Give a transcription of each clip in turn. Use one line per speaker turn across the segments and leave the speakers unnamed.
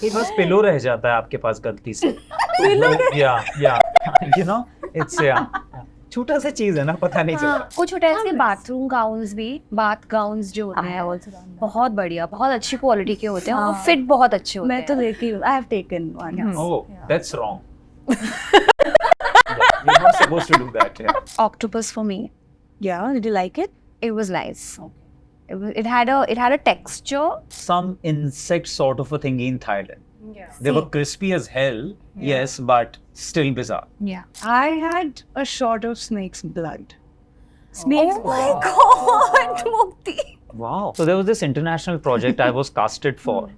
बस पिलो रह जाता है आपके पास गलती से। या यू नो इट्स छोटा सा चीज है ना, पता नहीं चलता।
कुछ होटल्स के बाथरूम गाउन्स भी, बाथ गाउन्स जो होते हैं बहुत बढ़िया, बहुत अच्छी क्वालिटी के होते हैं और फिट बहुत अच्छे होते हैं।
मैं तो देखी हूँ, I have taken one.
Oh, that's wrong. You're not supposed to do that. Yeah.
Octopus for me,
Yeah, did you like it?
it was nice. It had a texture.
Some insect sort of a thing in Thailand. They were crispy as hell, yes, but still bizarre.
Yeah.
I had a shot of snake's blood. Snake's
Oh my God, Mukti.
Wow. So there was this international project I was casted for,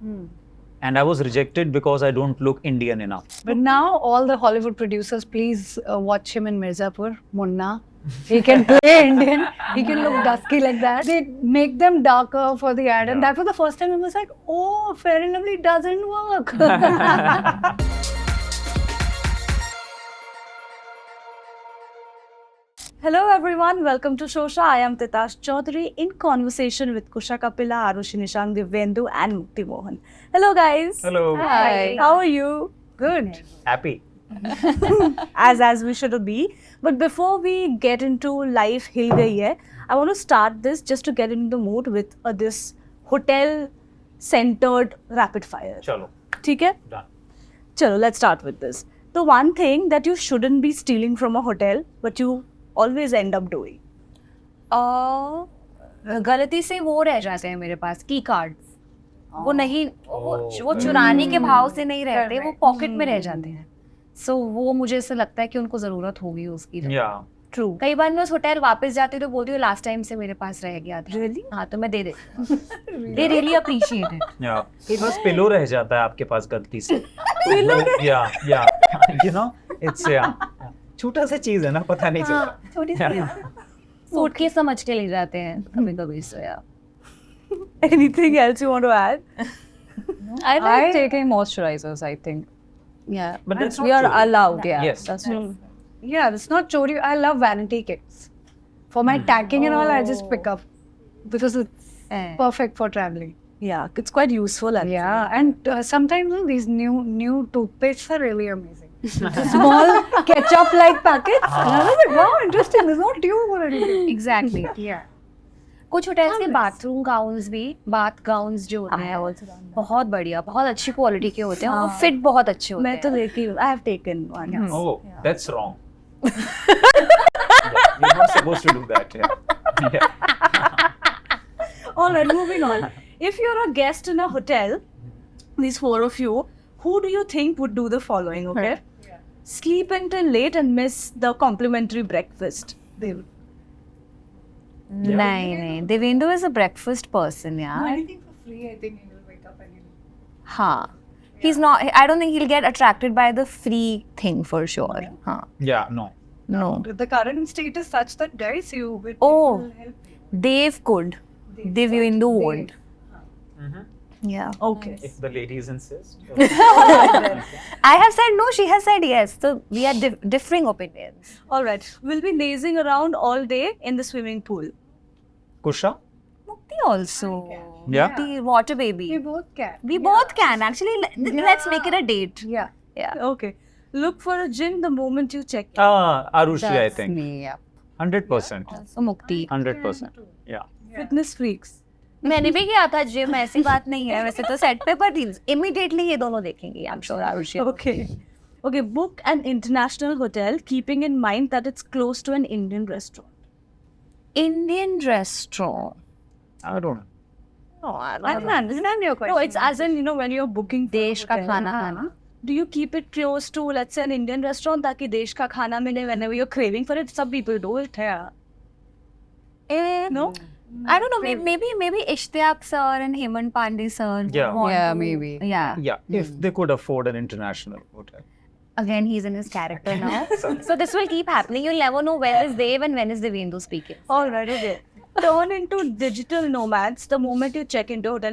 and I was rejected because I don't look Indian enough.
But now all the Hollywood producers, please watch him in Mirzapur, Munna. He can play Indian. He can look dusky like that. They make them darker for the ad, and
Yeah.
that was the first time I was like, "Oh, Fair and Lovely doesn't work." Hello everyone, welcome to Shosha. I am Titash Chaudhary in conversation with Kusha Kapila, Arushi Nishang, Divyendu and Mukti Mohan. Hello guys.
Hello.
Hi. How are you? Good.
Happy.
As we should be. But before we get into life hill gayi hai, I want to start this just to get into the mood with this hotel centered rapid fire.
Chalo.
ठीक है?
Done.
Chalo, let's start with this. The one thing that you shouldn't be stealing from a hotel, but you always end up doing.
गलती से वो रह जाते हैं मेरे पास की कार्ड्स। वो नहीं, वो चुराने के भाव से नहीं रहते, वो पॉकेट में रह जाते हैं। सो वो मुझे ऐसा लगता है कि उनको जरूरत होगी उसकी।
Yeah.
True.
कई बार मैं उस होटल वापस जाती हूँ तो बोलती हूँ लास्ट टाइम से मेरे पास रह गया था।
Really?
हाँ, तो मैं दे देती हूँ। They really appreciate it.
Yeah. बस पिलो रह जाता है आपके पास गलती से। Yeah. You know, it's छोटा सा चीज है ना, पता नहीं चलता।
छोटी सी सूटकेस समझ के ले जाते हैं कभी-कभी। So yeah.
Anything else you want to add?
I like taking moisturizers, I think.
Yeah.
But that's
We
not
are
chori.
allowed, yeah.
Yes.
That's
Yeah, it's not chori. I love vanity kits. For my tacking and all, I just pick up because it's perfect for traveling. Yeah, it's quite useful. Actually. Yeah, and sometimes these new toothpastes are really amazing. Small ketchup-like packets. And I was like, wow, interesting. There's no tube or anything.
Exactly.
Yeah.
कुछ hotels के bathroom gowns भी, bath gowns जो होते हैं बहुत बढ़िया, बहुत अच्छी क्वालिटी के होते हैं और फिट बहुत अच्छे होते हैं।
मैं तो देखी हूँ. I have taken one.
Oh, that's wrong. You're not supposed to do that. Yeah.
All right, moving on. If you're a guest in a hotel, these four of you, who do you think would do the following, okay? Sleep until late and miss the complimentary breakfast. They would.
नहीं, Devendu is a breakfast person, यार।
Anything for free, I think he will wake up and he'll...
हाँ, he's not. I don't think he'll get attracted by the free thing for sure. हाँ,
Yeah, no.
no.
The current state is such that guys, you will
Oh.
will help.
Dave could. Devendu won't. Yeah.
Okay.
If the ladies insist.
I have said no. She has said yes. So we are differing opinions.
All right. We'll be lazing around all day in the swimming pool.
Kusha?
Mukti also.
Yeah.
Mukti, water baby.
both can.
We both can actually. Let's make it a date.
Yeah.
Yeah.
Okay. Look for a gin the moment you check in.
Arushi, I
That's
think.
me, yeah.
100%.
So Mukti.
100%. Yeah.
Fitness freaks.
मैंने भी किया था gym, ऐसी बात नहीं है वैसे तो सेट पे, पर इमीडिएटली ये दोनों देखेंगे। I'm sure Arushi.
Okay. Okay, book an international hotel keeping in mind that it's close to an Indian restaurant.
Indian restaurant.
I don't know.
No, I
I can understand your question. No, it's as in, when you're booking for a
देश का
hotel,
खाना खाना।
do you keep it close to, let's say, an Indian restaurant ताकि देश का खाना मिले whenever you're craving for it? Some people do it here. No?
I don't know. Maybe Ishtiyaq sir and Hemant Pandey sir. would
Yeah.
want
Yeah,
to-
maybe.
Yeah.
Yeah, if they could afford an international hotel.
Again, he's in his character now. So this will keep happening. You'll never know when is Dev and when is Devendu speaking.
All right, okay. Turn into digital nomads the moment you check into a hotel.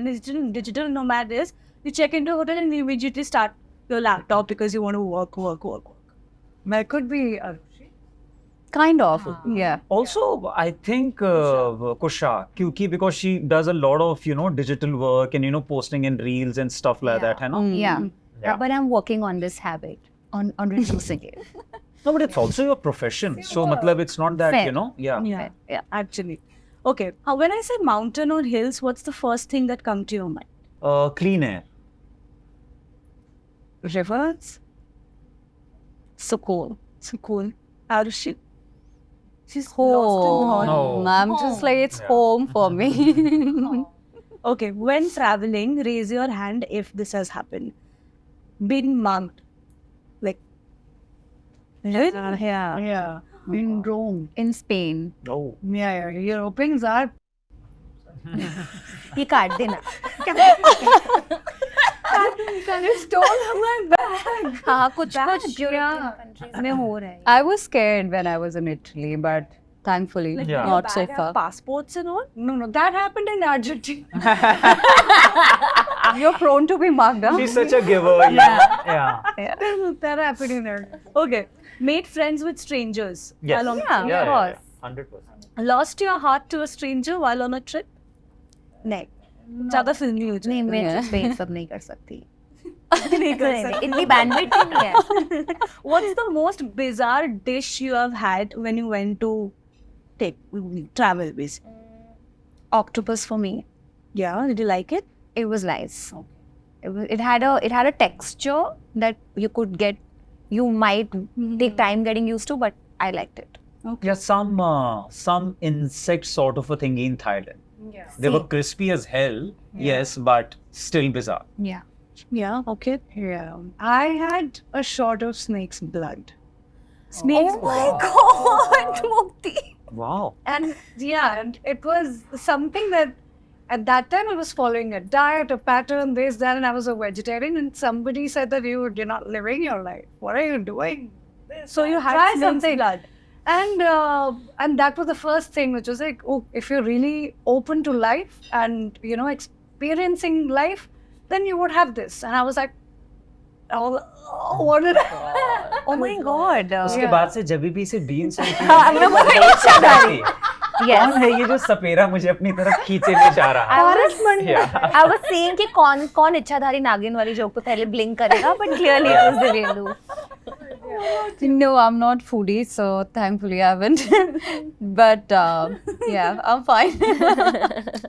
Digital nomad is you check into a hotel and you immediately start your laptop because you want to work. I could be Arushi.
Kind of. Yeah.
Also, I think Kusha, क्योंकि because she does a lot of digital work and posting in reels and stuff like that, है ना?
Yeah. But I'm working on this habit, on reducing it.
No, but it's also your profession, so matlab it's not that
Fair.
Yeah, actually. Okay, when I say mountain or hills, what's the first thing that come to your mind?
Clean air.
Rivers?
Sukoon.
Sukoon. Arushi? She's
Home.
lost in thought.
No.
I'm just like, it's home for me.
Okay, when traveling, raise your hand if this has happened. Been mugged. Like,
Yeah. In Rome.
In Spain.
Oh.
Yeah. Europeans are.
ये काट देना.
You stole my bag.
हाँ कुछ European countries में हो रहा है.
I was scared when I was in Italy, but thankfully,
Yeah.
not so
bag
far.
have passports and all?
No, that happened in Argentina.
You're prone to be mugged, huh?
She's such a giver. Yeah.
That happened in there.
Okay, made friends with strangers.
Yes.
Along
Yeah, of course.
100%.
Lost your heart to a stranger while on a trip?
नहीं.
ज़्यादा फिल्मी हो जाए.
नहीं मैं
Yeah.
Spain सब नहीं कर सकती.
नहीं कर
नहीं,
सकते.
इतनी bandwidth ही नहीं है.
What's the most bizarre dish you have had when you went to travel basically?
Octopus for me.
Yeah, did you like it?
It was nice. It had a texture that you could get. You might take time getting used to, but I liked it.
Yeah, some insect sort of a thing in Thailand.
Yeah.
They were crispy as hell, yes, but still bizarre.
Yeah.
Yeah, okay.
Yeah. I had a shot of snake's blood.
Snakes.
Oh my God, Mukti.
Wow.
And and it was something that at that time I was following a diet, a pattern, this, that, and I was a vegetarian. And somebody said that you're not living your life. What are you doing?
So you had
Try
snake's
something.
blood.
And that was the first thing, which was like, oh, if you're really open to life and experiencing life, then you would have this. And I was like, oh, what did
Oh my God.
उसके बाद से जब भी इसे beans
Yes.
कौन है ये जो सपेरा मुझे अपनी तरफ खींचे ले जा रहा है?
I was saying कि कौन इच्छाधारी नागिन वाली जोक पे पहले blink करेगा, but clearly it was Devendra.
No, I'm not foodie, so thankfully I haven't. But yeah, I'm fine.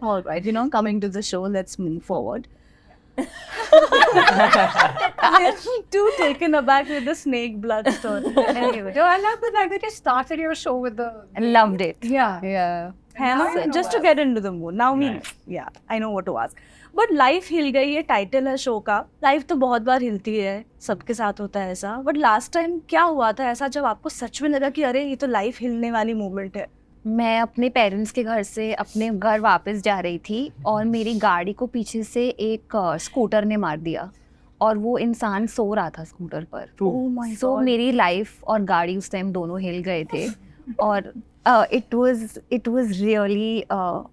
All right, coming to the show, let's move forward. Too taken aback with the snake blood story.
Anyway,
No, I love the fact that you started your show with the.
I loved it.
Yeah.
Yeah.
है just to get into the mood. Now yeah, I know what to ask. But life हिल गई है title है show का. Life तो बहुत बार हिलती है, सबके साथ होता है ऐसा. बट लास्ट टाइम क्या हुआ था ऐसा जब आपको सच में लगा कि अरे ये तो लाइफ हिलने वाली मूवमेंट है?
मैं अपने पेरेंट्स के घर से अपने घर वापस जा रही थी और मेरी गाड़ी को पीछे से एक स्कूटर ने मार दिया और वो इंसान सो रहा था स्कूटर पर. सो मेरी लाइफ और गाड़ी उस टाइम दोनों हिल गए थे और इट वाज रियली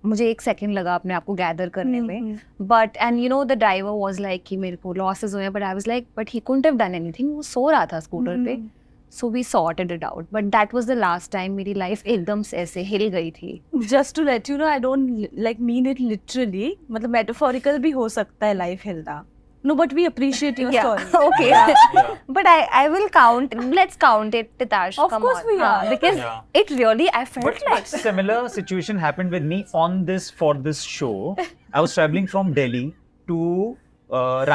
मुझे एक सेकंड लगा अपने आप को गैदर करने में. But and the driver was like कि मेरे को लॉसेस हुए, but I was like but he couldn't have done anything. वो सो रहा था स्कूटर पे. So we sorted it out, but that was the last time मेरी life एकदम से ऐसे हिल गई थी.
Just to let you know, I don't mean it literally. मतलब metaphorical भी हो सकता है life हिलना. No, but we appreciate your story.
Okay. But I will count. Let's count it, Titash.
Of
come
course
on.
we are.
Because it really, I felt
But
like.
similar situation happened with me for this show. I was traveling from Delhi to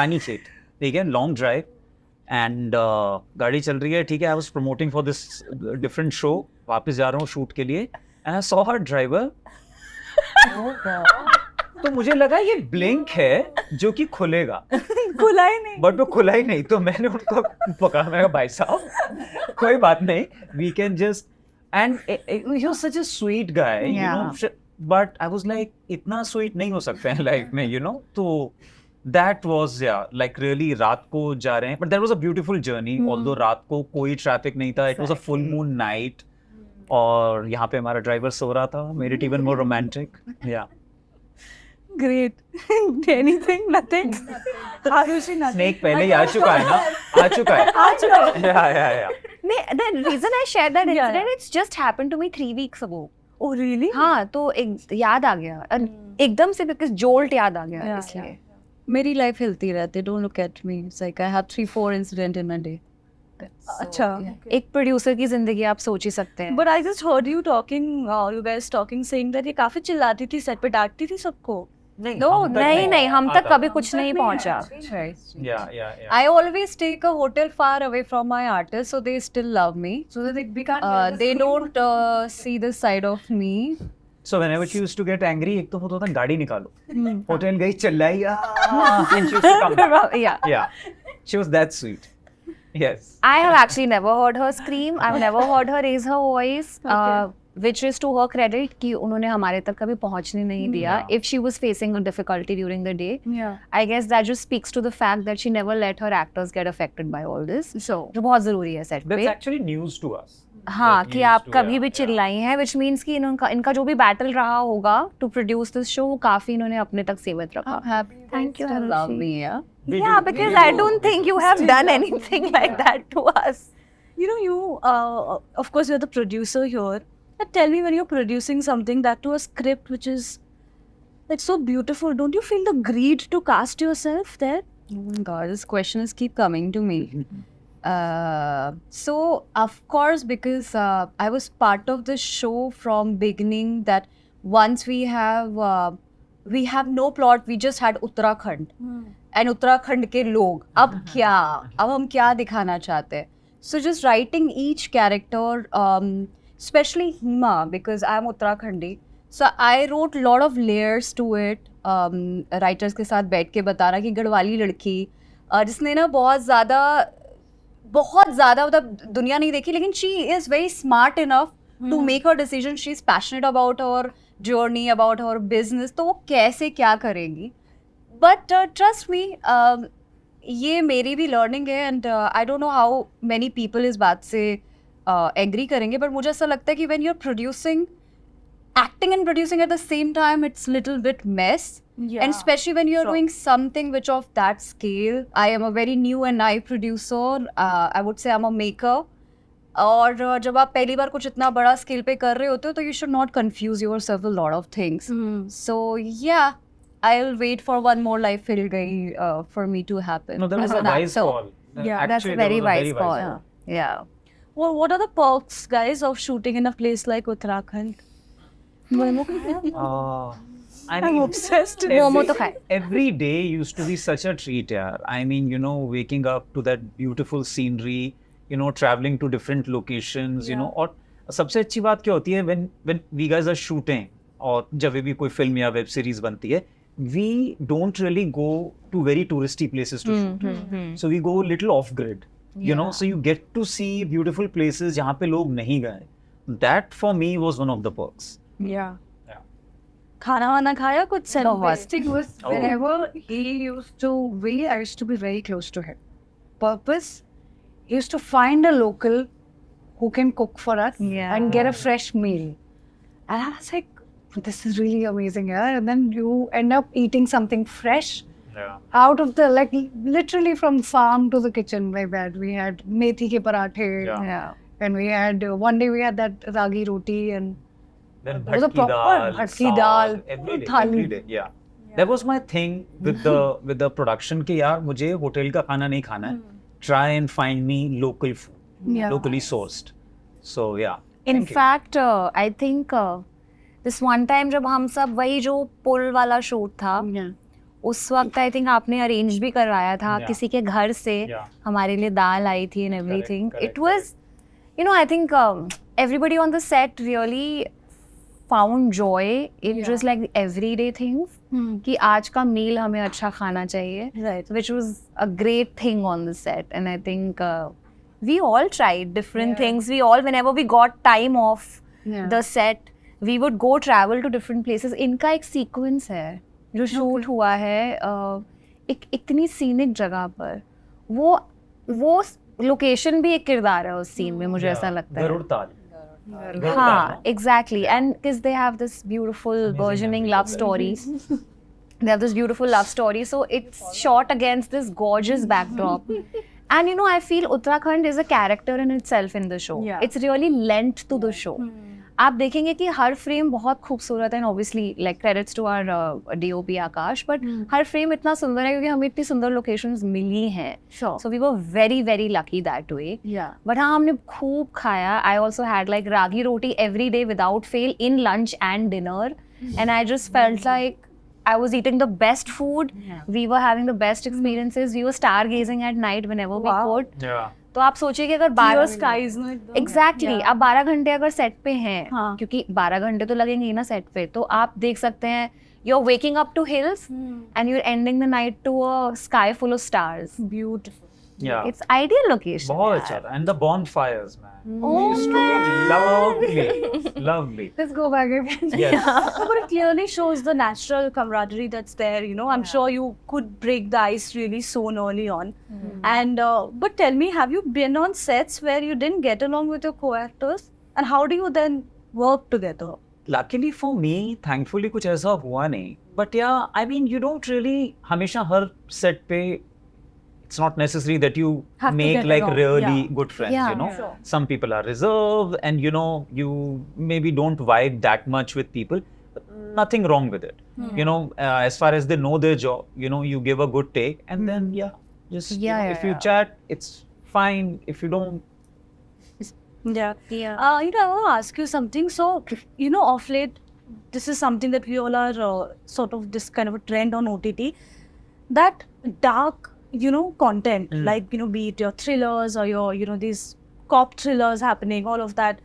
Ranikhet. ठीक है, long drive. And गाड़ी चल रही है, ठीक है. I was promoting for this different show. वापस जा रहा हूँ शूट के लिए and I saw her driver. तो मुझे लगा ये ब्लिंक है जो कि खुलेगा,
खुला ही नहीं.
बट वो खुला ही नहीं. तो मैंने उनको पकड़ा, मैं कहा भाई साहब कोई बात नहीं, we can just. And you are such a sweet guy, you know. But I was like इतना स्वीट नहीं हो सकता है लाइफ में, तो that was like really रात को जा रहे हैं, but that was a beautiful journey. Although रात को कोई ट्रैफिक नहीं था, it was a full moon night. और यहाँ पे हमारा ड्राइवर सो रहा था, made it even more romantic. Yeah.
Great. Anything? Nothing?
Snake पहले ही आ चुका है ना? आ चुका है. Yeah.
The reason I shared that
Yeah,
incident, it's just happened to me 3 weeks ago.
Oh really?
हाँ, तो याद आ गया और एकदम से because जोल्ट याद आ गया इसलिए.
मेरी लाइफ हिलती रहती, don't look at me. It's like I have 3-4 incident in a day.
अच्छा.
एक प्रोड्यूसर की जिंदगी आप सोच ही सकते हैं.
But I just heard you talking, you guys talking, saying that ये काफी चिल्लाती थी सेट पे, डांटती थी सबको.
नहीं
No, नहीं हम तक कभी कुछ नहीं पहुंचा.
Yeah.
I always take a hotel far away from my artists, so they still love me.
So that we can't.
They don't see this side of me.
So whenever she used to get angry, एक तो होता था गाड़ी निकालो, hotel गई चिल्लाई, and she used to come back. Yeah, she was that sweet. Yes.
I have actually never heard her scream. I've never heard her raise her voice, which is to her credit कि उन्होंने हमारे तक कभी पहुंचने नहीं दिया.
Yeah.
If she was facing a difficulty during the day,
Yeah.
I guess that just speaks to the fact that she never let her actors get affected by all this. So जो बहुत ज़रूरी है set
That's
पे.
actually news to us.
हाँ
That
कि
used
आप
to,
कभी
yeah,
भी
yeah.
चिल्लाई हैं, which means कि इनका जो भी बैटल रहा होगा to produce this show वो काफी इन्होंने अपने तक सीमित रखा.
Happy
Thank you,
still love
Arushi.
me, yeah.
We
Yeah,
do,
because
we
I
do.
don't think you have done anything like that to us.
You know, you of course you're the producer here. But tell me, when you're producing something that to a script which is like so beautiful, don't you feel the greed to cast yourself there?
Oh my God, this question is keep coming to me. So of course, because I was part of the show from beginning, that once we have no plot, we just had Uttarakhand and Uttarakhand के लोग. अब हम क्या दिखाना चाहते हैं? So just writing each character, especially Hima, because I'm Uttarakhandi. So I wrote a lot of layers to it. Writers के साथ बैठ के बताना कि गढ़वाली लड़की जिसने ना बहुत ज़्यादा मतलब दुनिया नहीं देखी, लेकिन she is very smart enough to make her decision. She is passionate about her journey, about her business. तो वो कैसे क्या करेगी? But trust me, ये मेरी भी learning है, and I don't know how many people इस बात से agree करेंगे, but मुझे ऐसा लगता है कि when you're producing, acting and producing at the same time, it's little bit mess.
Yeah.
And especially when you're doing something which of that scale. I am a very new and naive producer. I would say I'm a maker. और जब आप पहली बार कुछ इतना बड़ा scale पे कर रहे होते हो तो you should not confuse yourself a lot of things. So yeah, I'll wait for one more life Hil Gayi for me to happen.
No, that was
as
a
an
wise
actor.
call.
Yeah, that's a
Actually,
very
that was
wise call. Yeah.
Well, what are the perks, guys, of shooting in a place like Uttarakhand? Momo खाया?
I
I'm
mean,
obsessed.
Momo तो खाए.
every day used to be such a treat, yeah. I mean, you know, waking up to that beautiful scenery, you know, traveling to different locations, you know. और सबसे अच्छी बात क्या होती है when we guys are shooting, और जब भी कोई फिल्म या वेब सीरीज बनती है, we don't really go to very touristy places to shoot. So we go little off grid, you know. So you get to see beautiful places जहाँ पे लोग नहीं गए. That for me was one of the perks.
Yeah.
खाना वाना खाया कुछ set
The
पे?
worst thing was
Oh.
whenever he used to I used to be very close to him. Purpose, he used to find a local who can cook for us and get a fresh meal. And I was like, this is really amazing, yeah. And then you end up eating something fresh
Yeah.
out of the, like, literally from farm to the kitchen, like that. We had methi ke parathe.
Yeah.
And we had, one day we had that ragi roti and
Then
it was a
bhatki
proper
dal,
bhatki
saag,
dal,
every
thali.
day, yeah. That was my thing with the production कि यार मुझे hotel का खाना नहीं खाना है. Try and find me local food, locally sourced. So yeah.
In
Thank you.
fact, I think this one time जब हम सब वही जो पुल वाला शूट था, उस वक्त I think आपने अरेंज भी करवाया था
Yeah.
किसी के घर से
Yeah.
हमारे लिए दाल आई थी and everything.
correct,
It was, you know, I think everybody on the set really found joy in just like the everyday things. कि आज का मील हमें अच्छा खाना चाहिए.
Right.
Which was a great thing on the set, and I think we all tried different things. We all, whenever we got time off the set, we would go travel to different places. इनका एक sequence है जो shoot हुआ है एक इतनी scenic जगह पर. वो location भी एक किरदार है उस scene में, मुझे ऐसा लगता है.
गरुड़ ताल.
हाँ, exactly. And because they have this beautiful burgeoning love story. They have this beautiful love story. So it's shot against this gorgeous backdrop. And you know, I feel Uttarakhand is a character in itself in the show.
Yeah.
It's really lent to the show. आप देखेंगे कि हर frame बहुत खूबसूरत है, obviously like credits to our DOP Akash, but हर frame इतना सुंदर है क्योंकि हमें इतनी सुंदर लोकेशंस मिली हैं. So we were very very lucky that way. But हाँ, हमने खूब खाया. I also had like ragi roti every day without fail in lunch and dinner, and I just felt like I was eating the best food. We were having the best experiences. We were stargazing at night whenever we could.
Yeah.
तो आप सोचिए कि अगर
Clear
12
skies, no?
Exactly आप 12 घंटे अगर set पे हैं,
हाँ.
क्योंकि 12 घंटे तो लगेंगे ही ना सेट पे, तो आप देख सकते हैं you are waking up to hills and you are ending the night to a sky full of stars.
Beautiful.
Yeah.
It's ideal location.
बहुत अच्छा था. And the bonfires, man.
Oh,
Used to be lovely. Lovely.
Let's go back again.
Yes.
No, but it clearly shows the natural camaraderie that's there. You know, I'm sure you could break the ice really soon early on. And but tell me, have you been on sets where you didn't get along with your co-actors, and how do you then work together?
Luckily for me, thankfully कुछ ऐसा हुआ नहीं. But yeah, I mean, you don't really हमेशा हर set पे it's not necessary that you
Have to
make
get
like
along.
really
Yeah.
good friends,
Yeah.
you know.
Sure.
Some people are reserved and you know, you maybe don't vibe that much with people. But nothing wrong with it. You know, as far as they know their job, you know, you give a good take and then just you know, if you chat, it's fine. If you don't,
Yeah.
Yeah.
You know, I want to ask you something. So, you know, off late, this is something that we all are sort of this kind of a trend on OTT. That dark, you know, content, like, you know, be it your thrillers or your, you know, these cop thrillers happening, all of that.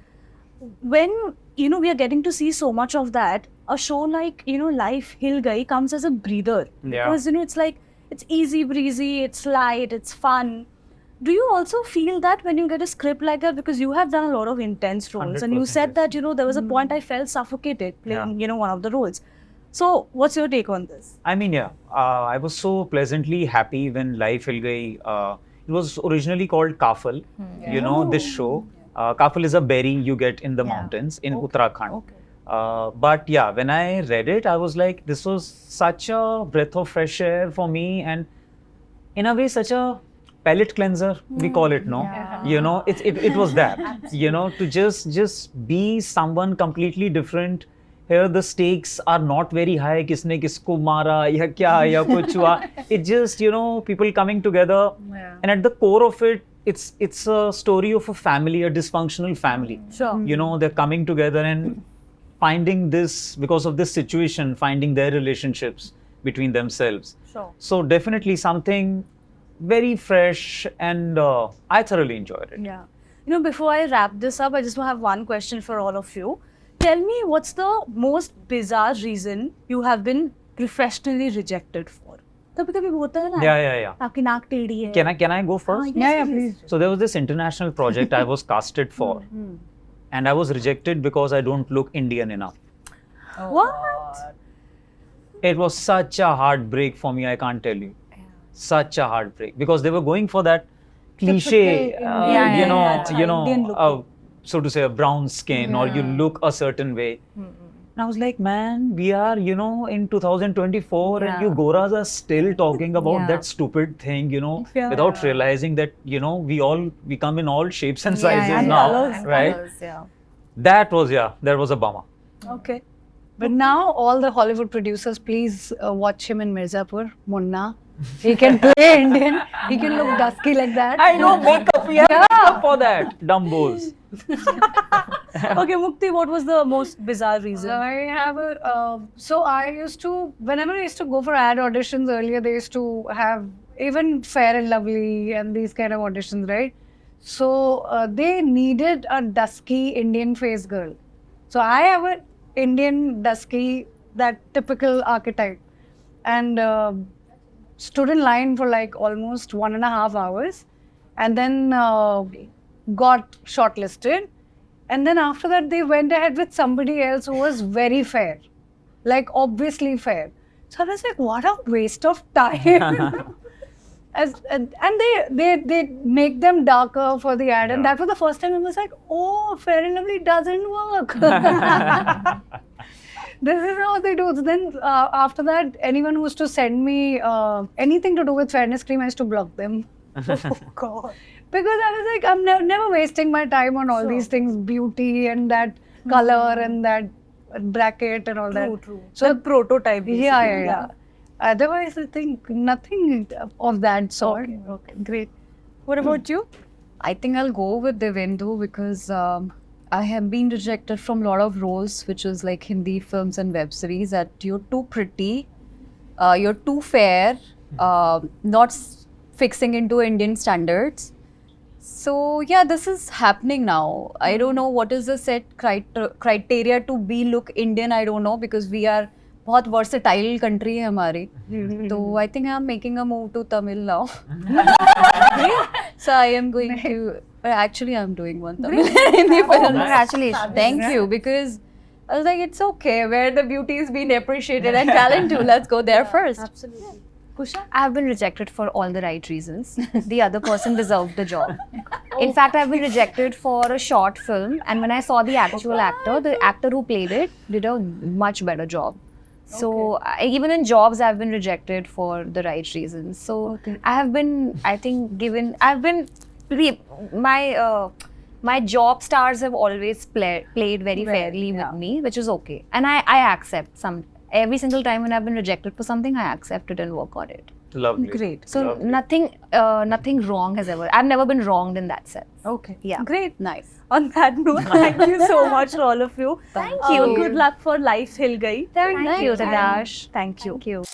When, you know, we are getting to see so much of that, a show like, you know, Life Hill Gai comes as a breather.
Yeah.
Because, you know, it's like, it's easy breezy, it's light, it's fun. Do you also feel that when you get a script like that? Because you have done a lot of intense roles, and you
100%,
said
yes.
that, you know, there was a point I felt suffocated playing, you know, one of the roles. So, what's your take on this?
I mean, yeah, I was so pleasantly happy when Life Hil Gayi, it was originally called Kafal, you know, this show. Kafal is a berry you get in the mountains in Uttarakhand. But yeah, when I read it, I was like, this was such a breath of fresh air for me, and in a way, such a palate cleanser, we call it, no? You know, it was that, you know, to just be someone completely different. Here the stakes are not very high, किसने किसको मारा या क्या या कुछ हुआ. It just, you know, people coming together, and at the core of it, it's a story of a family, a dysfunctional family.
Sure.
You know, they're coming together and finding this, because of this situation, finding their relationships between themselves.
Sure.
So definitely something very fresh, and I thoroughly enjoyed it.
Yeah. You know, before I wrap this up, I just want to have one question for all of you. Tell me, what's the most bizarre reason you have been professionally rejected for? कभी-कभी होता है ना,
Yeah.
आपकी नाक टेढ़ी है.
Can I go first?
Yeah, please.
So there was this international project I was casted for, and I was rejected because I don't look Indian enough.
What?
It was such a heartbreak for me, I can't tell you. Such a heartbreak, because they were going for that cliche, you know,
Indian look.
so to say, a brown skin, or you look a certain way. And I was like, man, we are, you know, in 2024, and you Goras are still talking about that stupid thing, you know, without realizing that, you know, we come in all shapes and sizes now,
colors,
right? That was a bummer.
Okay.
But now all the Hollywood producers, please watch him in Mirzapur, Munna. He can play Indian. He can look dusky like that.
I know makeup. We have makeup for that. Dumbos.
Okay, Mukti, what was the most bizarre reason?
I have a. So I used to, whenever I used to go for ad auditions earlier, they used to have even Fair and Lovely and these kind of auditions, right? So they needed a dusky Indian face girl. So I have an Indian dusky, that typical archetype, and stood in line for like almost 1.5 hours, and then got shortlisted. And then after that, they went ahead with somebody else who was very fair, like obviously fair. So I was like, what a waste of time. And they make them darker for the ad, and that was the first time I was like, oh, Fair and Lovely doesn't work. This is how they do. So then after that, anyone who was to send me anything to do with fairness cream, I used to block them. God. Because I was like, I'm never wasting my time on all these things, beauty and that color and that bracket and all that.
True.
So
The prototype.
yeah. Otherwise, I think nothing of that sort.
Okay, great. What about you?
I think I'll go with Devendu because I have been rejected from a lot of roles, which is like Hindi films and web series, that you're too pretty, you're too fair, not fixing into Indian standards. So yeah, this is happening now. I don't know what is the set criteria to be look Indian. I don't know because we are बहुत versatile country है हमारी. So I think I'm making a move to Tamil now. So I am going to. Actually, I'm doing one Tamil Hindi film.
Congratulations.
Thank you, because I was like, it's okay where the beauty is being appreciated and talent too. Let's go there first.
Absolutely.
I've been rejected for all the right reasons. The other person deserved the job. In fact, I've been rejected for a short film, and when I saw the actual actor, the actor who played it did a much better job. So even in jobs, I've been rejected for the right reasons. So I have been, I think, my job stars have always played very fairly with me, which is okay, and I accept every single time when I've been rejected for something, I accept it and work on it.
Lovely.
Great.
So nothing wrong has ever. I've never been wronged in that sense.
Okay.
Yeah.
Great.
Nice.
On that note, thank you so much for all of you.
Thank you.
Good luck for Life Hill Gayi.
Thank you, Tadash.
Thank you.
Thank you.